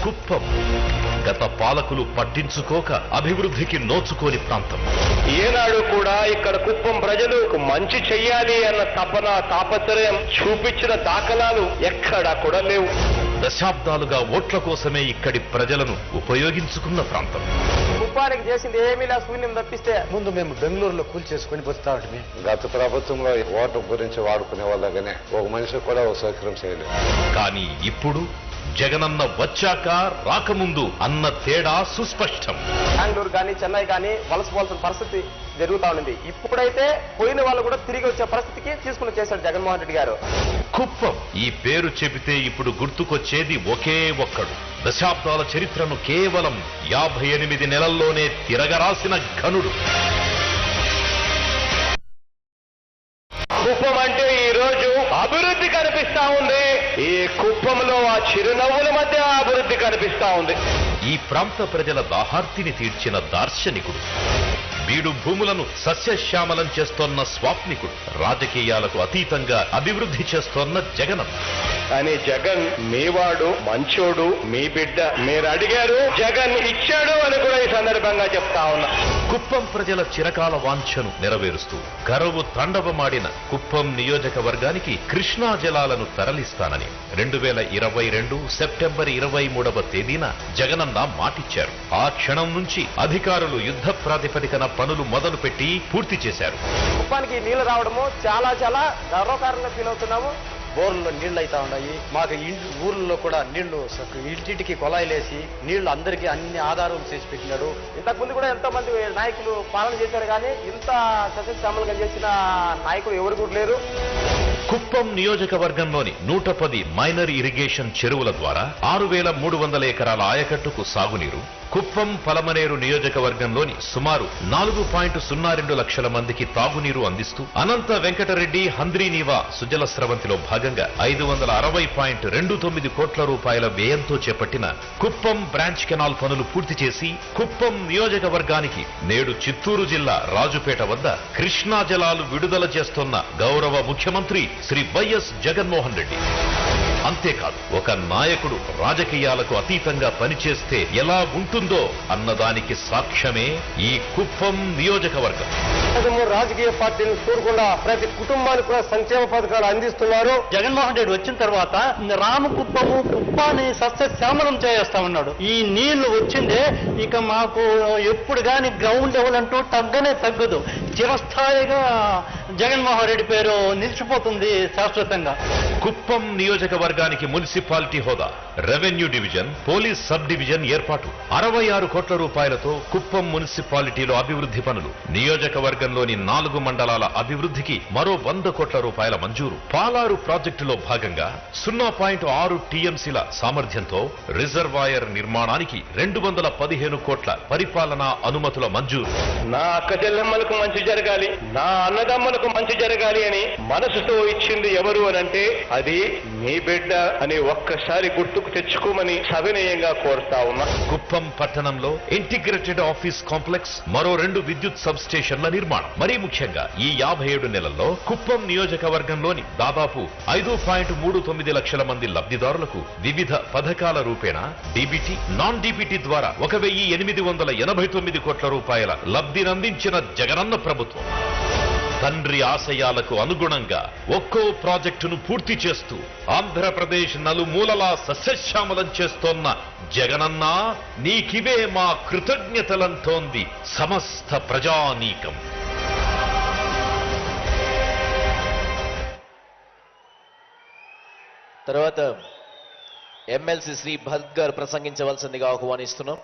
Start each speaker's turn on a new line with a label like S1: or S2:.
S1: కుప్పం గత పాలకులు పట్టించుకోక అభివృద్ధికి నోచుకోని ప్రాంతం.
S2: ఏనాడు కూడా ఇక్కడ కుప్పం ప్రజలకు మంచి చెయ్యాలి అన్న తపన తాపత్రయం చూపించిన దాఖలాలు ఎక్కడా కూడా లేవు.
S1: దశాబ్దాలుగా ఓట్ల కోసమే ఇక్కడి ప్రజలను ఉపయోగించుకున్న ప్రాంతం.
S3: కుప్పానికి చేసింది ఏమీ లేదు, శూన్యం తప్పిస్తే.
S4: ముందు మేము బెంగళూరులో కూల్ చేసుకుని బతుకుతా ఉంటామే.
S5: గత ప్రభుత్వంలో ఓటు గురించి వాడుకునే వాళ్ళగానే ఒక మనిషి కూడా ఒక సౌకర్యం చేయలేదు.
S1: కానీ ఇప్పుడు జగనన్న వచ్చాక రాకముందు అన్న తేడా సుస్పష్టం.
S3: బెంగళూరు కానీ చెన్నై కానీ వలసపోవాల్సిన పరిస్థితి జరుగుతా ఉంది. ఇప్పుడైతే పోయిన వాళ్ళు కూడా తిరిగి వచ్చే పరిస్థితికి తీసుకుని చేశాడు జగన్మోహన్ రెడ్డి గారు.
S1: కుప్పం ఈ పేరు చెబితే ఇప్పుడు గుర్తుకొచ్చేది ఒకే ఒక్కడు. దశాబ్దాల చరిత్రను కేవలం 58 నెలల్లోనే తిరగరాసిన ఘనుడు.
S2: కుప్పం అంటే ఈ రోజు అభివృద్ధి కనిపిస్తా ఉంది. ఈ కుప్పంలో ఆ చిరునవ్వుల మధ్య అభివృద్ధి కనిపిస్తా ఉంది.
S1: ఈ ప్రాంత ప్రజల దాహార్తిని తీర్చిన దార్శనికుడు. బీడు భూములను సస్యశ్యామలం చేస్తోన్న స్వాప్నికుడు. రాజకీయాలకు అతీతంగా అభివృద్ధి చేస్తోన్న జగనన్న.
S2: కానీ జగన్ మీవాడు, మంచోడు, మీ బిడ్డ. మీరు అడిగారు, జగన్ ఇచ్చాడు అని కూడా ఈ సందర్భంగా చెప్తా ఉన్నా.
S1: కుప్పం ప్రజల చిరకాల వాంఛను నెరవేరుస్తూ కరువు తాండవమాడిన కుప్పం నియోజకవర్గానికి కృష్ణా జలాలను తరలిస్తానని 2022 సెప్టెంబర్ 23వ తేదీన జగనన్న మాటిచ్చారు. ఆ క్షణం నుంచి అధికారులు యుద్ధ ప్రాతిపదికన పనులు మొదలుపెట్టి పూర్తి చేశారు.
S3: కుప్పానికి నీళ్లు రావడము చాలా చాలా గర్వకారంగా ఫీల్ అవుతున్నాము.
S4: బోర్లలో నీళ్లు అవుతా ఉన్నాయి. మాకు ఊర్లలో కూడా నీళ్లు ఇంటింటికి కొలాయిలేసి నీళ్లు అందరికీ అన్ని ఆధారాలు చేసి పెట్టినాడు.
S3: ఇంతకుముందు కూడా ఎంతో మంది నాయకులు పాలన చేశారు, కానీ ఇంత సస్యశ్యామలంగా చేసిన నాయకులు ఎవరు కూడా లేరు.
S1: కుప్పం నియోజకవర్గంలోని 110 మైనర్ ఇరిగేషన్ చెరువుల ద్వారా 6,300 ఎకరాల ఆయకట్టుకు సాగునీరు, కుప్పం పలమనేరు నియోజకవర్గంలోని సుమారు 4.02 లక్షల మందికి తాగునీరు అందిస్తూ అనంత వెంకటరెడ్డి హంద్రీనీవా సుజల స్రవంతిలో భాగంగా 560.29 కోట్ల రూపాయల వ్యయంతో చేపట్టిన కుప్పం బ్రాంచ్ కెనాల్ పనులు పూర్తి చేసి కుప్పం నియోజకవర్గానికి నేడు చిత్తూరు జిల్లా రాజుపేట వద్ద కృష్ణా జలాలు విడుదల చేస్తున్న గౌరవ ముఖ్యమంత్రి శ్రీ వైఎస్ జగన్మోహన్ రెడ్డి. అంతేకాదు, ఒక నాయకుడు రాజకీయాలకు అతీతంగా పనిచేస్తే ఎలా ఉంటుందో అన్నదానికి సాక్ష్యమే ఈ కుప్పం నియోజకవర్గం.
S3: రాజకీయ పార్టీలు చూడకుండా ప్రతి కుటుంబానికి కూడా సంక్షేమ పథకాలు అందిస్తున్నారు.
S4: జగన్మోహన్ రెడ్డి వచ్చిన తర్వాత రామకుప్పము కుప్పాన్ని సస్యశ్యామలం చేస్తా ఉన్నాడు. ఈ నీళ్లు వచ్చిందే ఇక మాకు ఎప్పుడు గాని గ్రౌండ్ లెవెల్ అంటూ తగ్గనే తగ్గదు. చిరస్థాయిగా జగన్మోహన్ రెడ్డి పేరు నిలిచిపోతుంది శాశ్వతంగా.
S1: కుప్పం నియోజకవర్గానికి మున్సిపాలిటీ హోదా, revenue division, police sub division ఏర్పాటు, 66 కోట్ల రూపాయలతో కుప్పం మున్సిపాలిటీలో అభివృద్ధి పనులు, నియోజకవర్గంలోని 4 మండలాల అభివృద్ధికి మరో 100 కోట్ల రూపాయల మంజూరు, పాలారు ప్రాజెక్టులో భాగంగా 0.6 టీఎంసీల సామర్థ్యంతో రిజర్వాయర్ నిర్మాణానికి 215 కోట్ల పరిపాలనా అనుమతుల మంజూరు.
S2: నా అక్క చెల్లెమ్మలకు మంచి జరగాలి, నా అన్నదమ్ములకు మంచి జరగాలి అని మనసుతో ఇచ్చింది ఎవరు అనంటే అది మీ బిడ్డ అని ఒక్కసారి గుర్తుకు తెచ్చుకోమని సవినయంగా కోరుతా ఉన్నా.
S1: కుప్పం పట్టణంలో ఇంటిగ్రేటెడ్ ఆఫీస్ కాంప్లెక్స్, మరో 2 విద్యుత్ సబ్ స్టేషన్ల నిర్మాణం. మరీ ముఖ్యంగా ఈ 57 నెలల్లో కుప్పం నియోజకవర్గంలోని దాదాపు 5.39 లక్షల మంది లబ్ధిదారులకు వివిధ పథకాల రూపేణా డీబీటీ, నాన్ డీబీటీ ద్వారా 1,889 కోట్ల రూపాయల లబ్ధినందించిన జగనన్న ప్రభుత్వం. తండ్రి ఆశయాలకు అనుగుణంగా ఒక్కో ప్రాజెక్టును పూర్తి చేస్తూ ఆంధ్రప్రదేశ్ నలుమూలలా సస్యశ్యామలం చేస్తోన్న జగనన్న, నీకివే మా కృతజ్ఞతలంటోంది సమస్త ప్రజానీకం.
S6: తర్వాత ఎమ్మెల్సీ శ్రీ భరత్ గారు ప్రసంగించవలసిందిగా ఆహ్వానిస్తున్నాం.